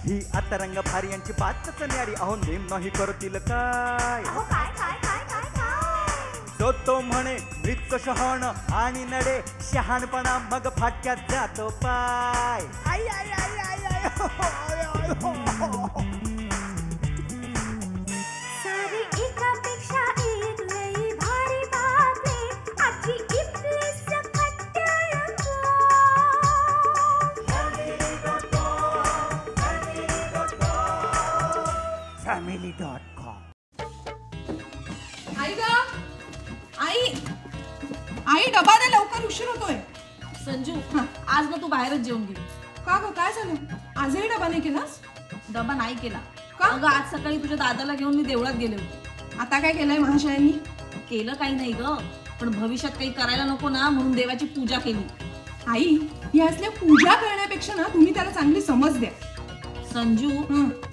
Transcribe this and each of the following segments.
ही आता रंग भारी यांची बातच न्यारी अहो नेम नाही करतील काय तो म्हणे मृत शहाण आणि नडे शहाणपणा मग फाटक्यात जातो पाय आई आई आई आई आई सारी एकापेक्षा एक लई भारी बातमी आजची इथली सकट family.com आई ग आई आई डबा दे लवकर उशीर होतोय संजू आज ना तू बाहेरच जेवून घे का ग काय झालं आजही डबा नाही केलास डबा नाही केला का? अगं आज सकाळी तुझ्या दादाला घेऊन मी देवळात गेले होते आता काय केलंय महाशयांनी केलं काही नाही ग पण भविष्यात काही करायला नको ना म्हणून देवाची पूजा केली आई या असल्या पूजा करण्यापेक्षा ना तुम्ही त्याला चांगली समज द्या संजू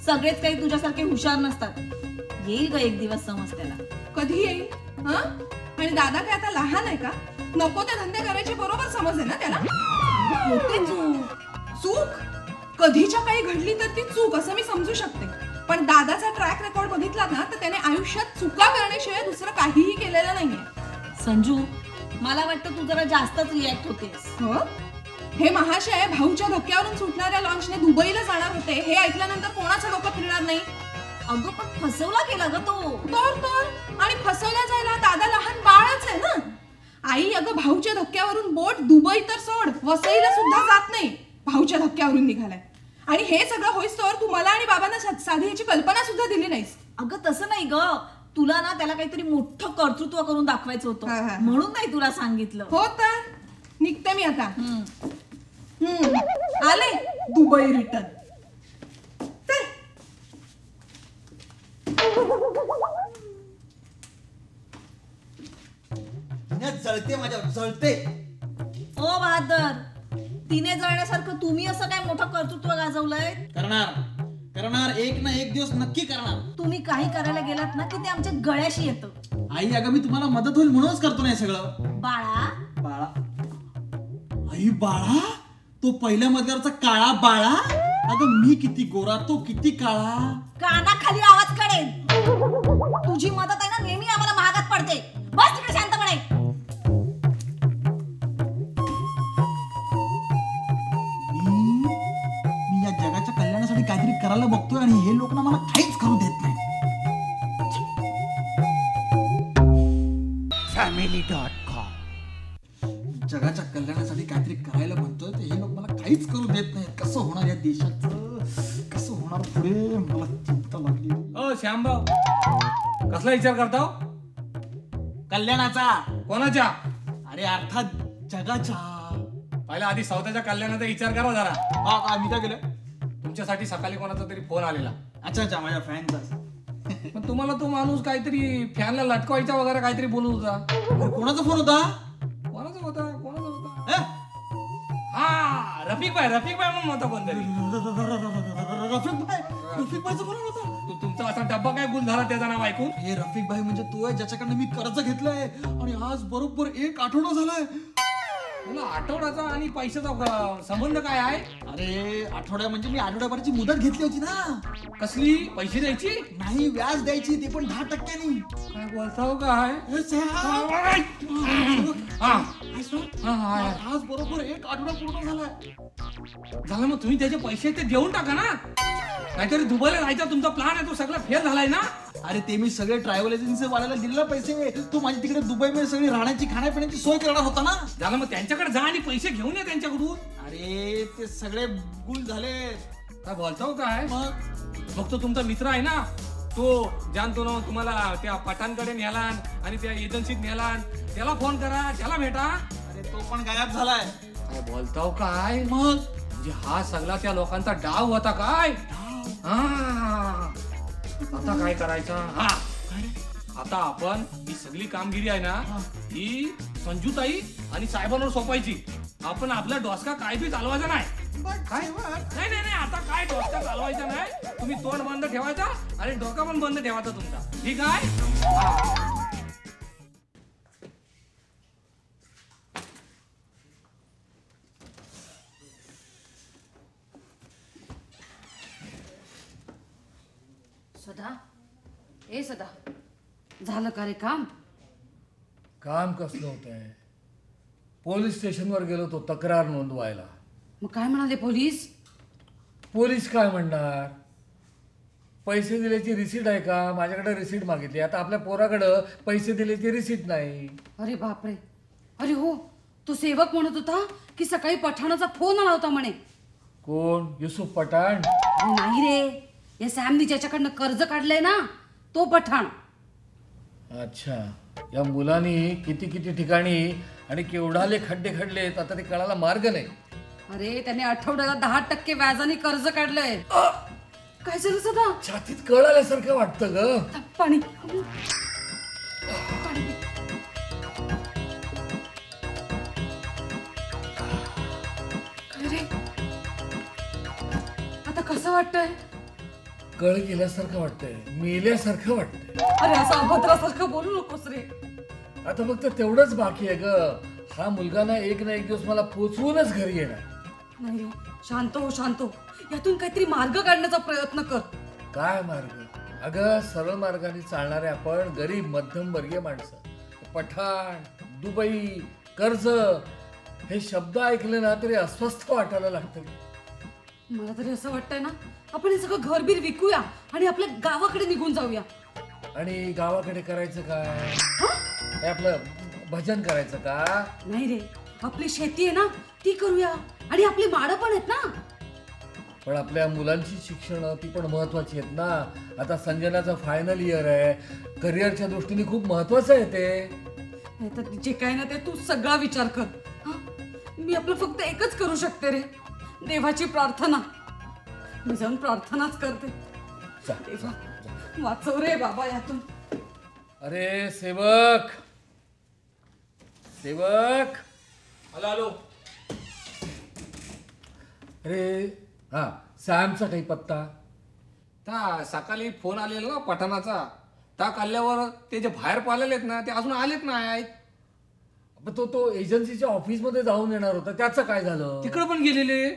सगळेच काही तुझ्यासारखे हुशार नसतात येईल ग एक दिवस समज त्याला कधी येईल हा आणि दादा काय आता लहान आहे का नको ते धंदे करायची बरोबर समज आहे ना त्याला होते चूक चूक कधीच्या काही घडली तर ती चूक असं मी समजू शकते पण दादाचा ट्रॅक रेकॉर्ड बघितला ना तर त्याने आयुष्यात चुका करण्याशिवाय दुसरं काहीही केलेलं नाहीये संजू मला वाटतं तू जरा जास्तच रिॲक्ट होतेस हो हे महाशय भाऊच्या धक्क्यावरून सुटणाऱ्या लॉन्चने दुबईला जाणार होते हे ऐकल्यानंतर कोणाचं डोकं फिरणार नाही अगं पण फसवला गेला ग तो तर आणि फसवल्या जायला दादा लहान बाळच आहे ना आई अगं भाऊच्या धक्क्यावरून बोट दुबई तर सोड वसईला सुद्धा जात नाही भाऊच्या धक्क्यावरून निघालाय आणि हे सगळं होईस्तोवर तू मला आणि बाबांना साधी याची कल्पना सुद्धा दिली नाहीस अगं तसं नाही ग तुला ना त्याला काहीतरी मोठं कर्तृत्व करून दाखवायचं होतं म्हणून नाही तुला सांगितलं हो तर निघते मी आता आले दुबई रिटर्न जळते माझ्यावर जळते ओ बहादर तिने जळण्यासारखं तुम्ही असं काय मोठं कर्तृत्व गाजवलंय करणार एक ना एक दिवस नक्की करणार तुम्ही काही करायला गेलात ना की ते आमच्या गळ्याशी येतं आई अगं मी तुम्हाला मदत होईल म्हणूनच करतो नाही सगळं बाळा आई बाळा तो पहिल्या मजल्यावरचा काळा बाळा अगं मी किती गोरा तो किती काळा कानाखाली आवाज काढेल तुझी मदत आहे ना नेहमी आम्हाला महागात पडते बस तिकडे शांतपणे मी या जगाच्या कल्याणासाठी काहीतरी करायला बघतोय आणि हे लोक ना मला काहीच करू देत नाही family.com जगाच्या कल्याणासाठी काहीतरी करायला म्हणतोय तर हे लोक मला काहीच करू देत नाहीत कसं होणार या देशाचं कसं होणार पुढे मला चिंता लागली ओ श्यामभाऊ कसला विचार करता कल्याणाचा कोणाच्या अरे अर्थात जगाच्या पहिला आधी स्वतःच्या कल्याणाचा विचार करा जरा काय मी काय केलं तुमच्यासाठी सकाळी कोणाचा तरी फोन आलेला अच्छा माझ्या फॅनचा पण तुम्हाला तो माणूस काहीतरी फॅनला लटकवायचा वगैरे काहीतरी बोलत होता कोणाचा फोन होता कोणाचा होता हा रफिक भाई म्हणून होता कोणतरी रफिक भाईचा फोन होता तुमचा असा डब्बा काय गुल झाला त्याचं नाव ऐकून हे रफिक भाई म्हणजे तू आहे ज्याच्याकडनं मी कर्ज घेतलंय आणि आज बरोबर 1 आठवडा झालाय तुला आठवड्याचा आणि पैशाचा संबंध काय आहे अरे आठवड्या म्हणजे मी आठवड्याभराची मुदत घेतली होती ना कसली पैसे द्यायची नाही व्याज द्यायची ते पण 10%. काय बोलताव काय आज बरोबर 1 आठवडा पूर्ण झालाय झालं मग तुम्ही त्याचे पैसे ते देऊन टाका ना नाहीतरी दुबईला जायचा तुमचा प्लॅन आहे तो सगळा फेल झालाय ना अरे ते मी सगळे ट्रॅव्हल एजन्सी वाल्याला दिलेला पैसे तू माझी तिकडे दुबईमध्ये सगळी राहण्याची खाण्यापिण्याची सोय करणार होता ना झालं मग त्यांच्याकडे जा आणि पैसे घेऊन ये त्यांच्याकडून अरे ते सगळे गुल झाले काय बोलतो काय मग तो तुमचा मित्र आहे ना तो जाणतो ना तुम्हाला त्या पठाणकडे नेला आणि त्या एजन्सीत नेला त्याला फोन करा त्याला भेटा अरे तो पण गायब झालाय काय बोलतो काय मग म्हणजे हा सगळा त्या लोकांचा डाव होता काय आता काय करायचं आता आपण ही सगळी कामगिरी आहे ना ही संजूताई आणि साहेबांवर सोपायची आपण आपला डोसका काय बी चालवायचा नाही नाही आता काय डोसका चालवायचा नाही तुम्ही तोंड बंद ठेवायचा आणि डोका पण बंद ठेवायचा तुमचा ठीक आहे सदा ए सदा झालं का रे काम? काम कसलं होतंय? पोलीस स्टेशनवर गेलो तो तक्रार नोंदवायला. मग काय म्हणाले पोलीस? पोलीस काय म्हणणार? पैसे दिल्याची रिसीट आहे का? माझ्याकडे रिसीट मागितली. आता आपल्या पोराकडं पैसे दिल्याची रिसीट नाही. अरे बापरे. अरे हो, तो सेवक म्हणत होता की सकाळी पठाणाचा फोन आला होता म्हणे. कोण? युसुफ पठाण? नाही रे, या सॅमनी ज्याच्याकडनं कर्ज काढलंय ना तो पठाण. अच्छा, या मुलांनी किती किती ठिकाणी आणि केवढाले खड्डे खडलेत आता ते कळायला मार्ग नाही. अरे त्याने आठवड्याला 10% व्याजाने कर्ज काढलंय. काय झालं सदा? छातीत कळ आल्यासारखं वाटतं ग. पाणी. काय रे, आता कसं वाटतंय? कळ गेल्यासारखं वाटतंय, मेल्यासारखं वाटतंय. अरे असं अभद्रासारखं बोलू नकोस रे. आता फक्त तेवढंच बाकी आहे ग. हा मुलगा ना एक दिवस मला पोचवूनच घरी येणार. नाही रे, शांत हो शांत हो. यातून काहीतरी मार्ग काढण्याचा प्रयत्न कर. काय मार्ग? अगं सरळ मार्गाने चालणारे आपण गरीब मध्यमवर्गीय माणसं. पठाण, दुबई, कर्ज हे शब्द ऐकले ना तरी अस्वस्थ वाटायला लागतं. मला तरी असं वाटतंय ना, आपण हे सगळं घरबीर विकूया आणि आपल्या गावाकडे निघून जाऊया. आणि गावाकडे करायचं काय? हे आपलं भजन करायचं का? नाही रे, आपली शेती आहे ना ती करूया आणि आपली माडं पण आहेत ना. पण आपल्या मुलांची शिक्षण ती पण महत्वाची आहेत ना. आता संजनाचं फायनल इयर आहे, करिअरच्या दृष्टीने खूप महत्वाचं आहे ते. तर जे काय ना ते तू सगळा विचार कर. मी आपलं फक्त एकच करू शकते रे, देवाची प्रार्थना. मी जाऊन प्रार्थनाच करते. देवा वाचव रे बाबा यातून. अरे सेवक, सेवक. आलो. अरे हा, सॅमचा काही पत्ता? त्या सकाळी फोन आलेला ना पठाणाचा, त्या काढल्यावर ते जे बाहेर पाहिलेले आहेत ना ते अजून आलेत नाही. तो एजन्सीच्या ऑफिस मध्ये जाऊन येणार होता, त्याचं काय झालं? तिकडे पण गेलेले,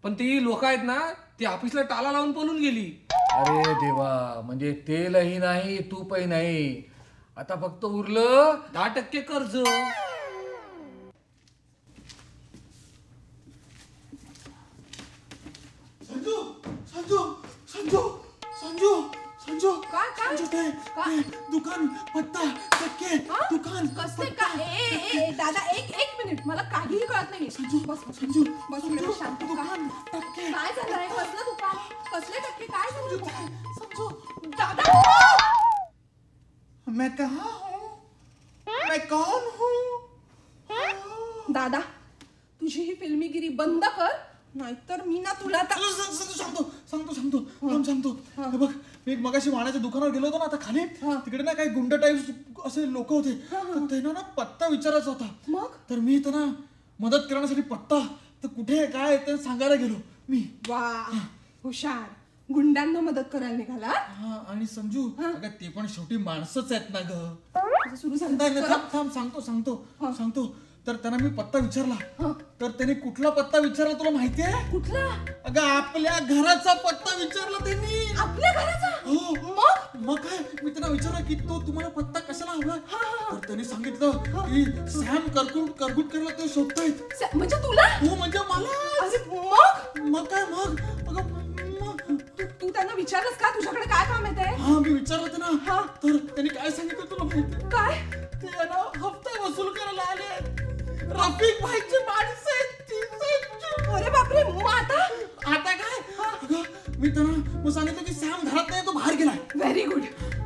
पण ती लोक आहेत ना ती ऑफिसला टाला लावून पळून गेली. अरे देवा, म्हणजे तेलही नाही तूपही नाही, आता फक्त उरलं 10% कर्ज. संजू संजू संजू संजू संजू काय काय संजू ते दुकान पत्ता टक्के दुकान कसले काय? ए दादा एक मिनिट, मला काहीही कळत नाही. बस संजू बस मिनिट शांत. दुकान टक्के काय झालंय? कसलं दुकान? कसले टक्के? काय झालं? संजू दादा मैं कहाँ हूँ? मैं कौन हूँ? दादा, तुझी ही फिल्मीगिरी बंद कर, नाहीतर मी ना तुला आता. सांगतो हे बघ, मी एक मगाशी वाण्याच्या दुकानावर गेलो होतो ना आता खाली, तिकडे ना काही गुंड टाईप असे लोक होते. तर त्यांना ना पत्ता विचारायचा होता. मग? तर मी त्यांना मदत करण्यासाठी पत्ता तर कुठे काय ते सांगायला गेलो मी. वा, हुशार. गुंडांना मदत करायला निघाला. हा, आणि संजू अगं ते पण शेवटी माणसंच आहेत ना ग. सुरू थांब सांगतो. तर त्यांना मी पत्ता विचारला, तर त्याने कुठला पत्ता विचारला तुला माहितीये? कुठला? अगं आपल्या घराचा पत्ता विचारला त्यांनी. आपल्या घराचा? हो. मग काय, मी त्यांना विचारलं की तो तुम्हाला पत्ता कशाला हवा? तर त्यांनी सांगितलं की सॅम करगुटकरला ते शोधतायत. म्हणजे तुला? हो, म्हणजे मला. अरे मग काय अगं तू त्यांना विचारलंस का तुझ्याकडे काय काम येते? हा, मी विचारलं त्यांना. तर त्यांनी काय सांगितलं तुला माहिती? काय? ते ना हप्ता वसूल करायला आले. रफिक भाईची माणसं आहेत. अरे बापरे, मग आता काय? अगं मी त्यांना सांगितलं की सॅम घरात नाही, तो बाहेर गेलाय. Very good.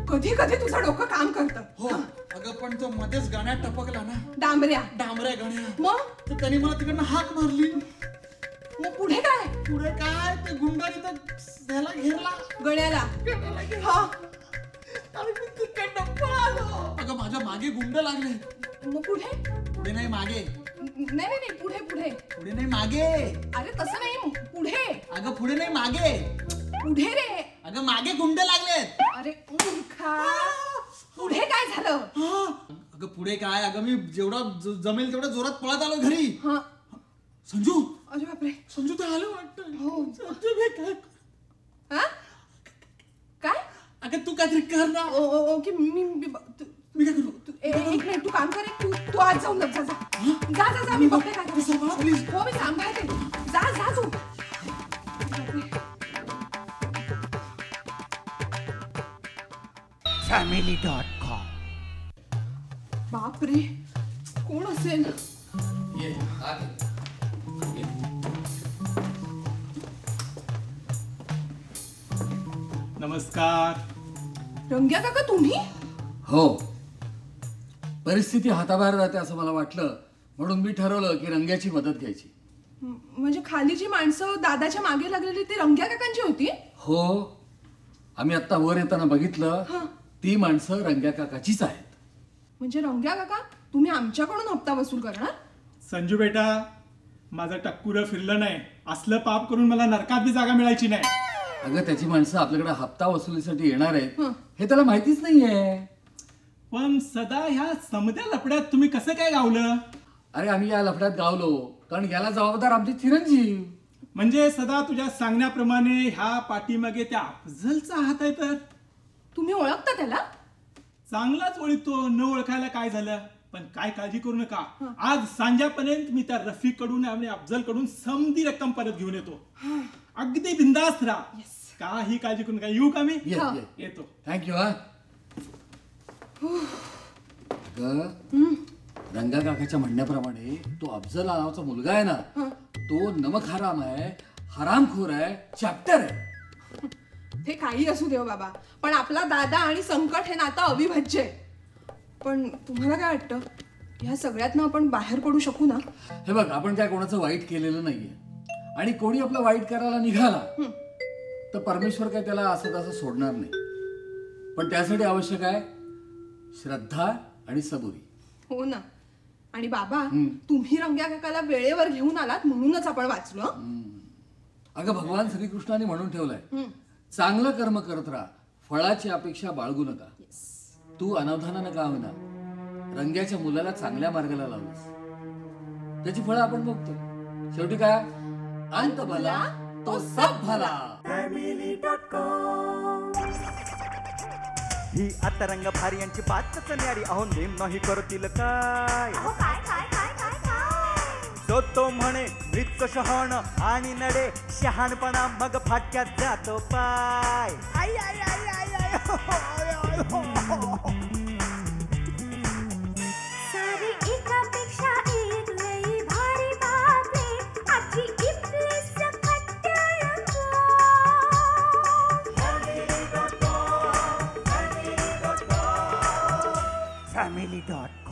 कधी कधी तुझं डोकं काम करतं. हो. अगं पण तो मध्येच गाण्यात टपकला ना, डांबऱ्या गाण्या. मग तर त्यांनी मला तिकडनं हाक मारली. मग पुढे काय? पुढे काय, ते गुंडाने तर त्याला घेरला, गण्याला. हा, आणि मी तिकडनं पळालो. अगं माझ्या मागे गुंड लागले. मग पुढे नाही मागे. नाही पुढे. पुढे नाही मागे. अरे तसं नाही, पुढे. अगं पुढे नाही मागे. पुढे रे. अगं मागे गुंड लागलेत. अरे मूर्खा, पुढे काय झालं? अगं पुढे काय, अगं मी जेवढा जमेल तेवढ्या जोरात पळत आलो घरी. संजू. अरे बापरे, संजू ते आलं वाटतं. हो. संजू काय काय? अगं तू काहीतरी कर ना. ओके मी मी काय करू? एक मिनिट तू काम कर. तू आज जाऊन लग जा मी बघते काय करायचं. प्लीज. हो मी सांभाळते. जा तू. family.com. बापरे कोण असेल. ये आत ये. नमस्कार. रंग्या काका तुम्ही. हो, परिस्थिती हाताबाहेर जाते असं मला वाटलं, म्हणून मी ठरवलं की रंग्याची मदत घ्यायची. म्हणजे खाली जी माणसं दादाच्या मागे लागलेली ती रंग्या काकांची होती. हो, आम्ही आता वर येताना बघितलं, ती माणसं रंग्या काकाचीच आहेत. म्हणजे रंग्या काका तुम्ही आमच्याकडून हप्ता वसूल करणार. संजू बेटा, माझं टक्कुरं फिरलं नाही. असलं पाप करून मला नरकात बी जागा मिळायची नाही. अगं त्याची माणसं आपल्याकडे हप्ता वसुलीसाठी येणार आहेत हे त्याला माहितीच नाहीये. पण सदा ह्या समद्या लफड्यात तुम्ही कसं काय गावलं? अरे आम्ही या लफड्यात गावलो कारण याला जबाबदार आमचे चिरंजीव. म्हणजे सदा तुझ्या सांगण्याप्रमाणे ह्या पाठीमागे त्या अफजलचा हात आहे. तर तुम्ही ओळखता त्याला. चांगलाच ओळखतो. न ओळखायला काय झालं. पण काय काळजी करू नका. आज सांजेपर्यंत मी त्या रफीक कडून आणि अफजल कडून समधी रक्कम परत घेऊन येतो. अगदी बिंदास्त राहा. काही काळजी करू नका. येऊ का मी? येतो. थँक्यू. हा रंगा काकाच्या म्हणण्याप्रमाणे तो अफजल नावाचा मुलगा आहे ना, तो नमक हराम आहे, हरामखोर आहे, चॅप्टर आहे. ते काही असू देव बाबा, पण आपला दादा आणि संकट हे नातं अविभाज्य आहे. पण तुम्हाला काय वाटतं ह्या सगळ्यातनं आपण बाहेर पडू शकू ना? हे बघ, आपण काय कोणाचं वाईट केलेलं नाहीये, आणि कोणी आपलं वाईट करायला निघाला तर परमेश्वर काय त्याला असं तसं सोडणार नाही. पण त्यासाठी आवश्यक आहे श्रद्धा आणि सबुरी. हो ना. आणि बाबा तुम्ही रंग्या काकाला वेळेवर घेऊन आलात म्हणूनच आपण वाचलो. अगं भगवान श्रीकृष्णाने म्हणून ठेवलंय, चांगलं कर्म करत राहा, फळाची अपेक्षा बाळगू नका. तू अनावधानानं का होईना रंग्याच्या मुलाला चांगल्या मार्गाला लावलीस, त्याची फळं आपण बघतो. शेवटी काय, अंत भला तो सब भला. ही आता रंग भारी यांची बातच न्यारी. अहो नेम नाही करतील काय. तो म्हणे मृत शहाण आणि नडे शहाणपणा मग फाटक्यात जातो पाय. आई आई आई आई आई सारी एकापेक्षा एक लई भारी बातमी आजची इथलीच family.com.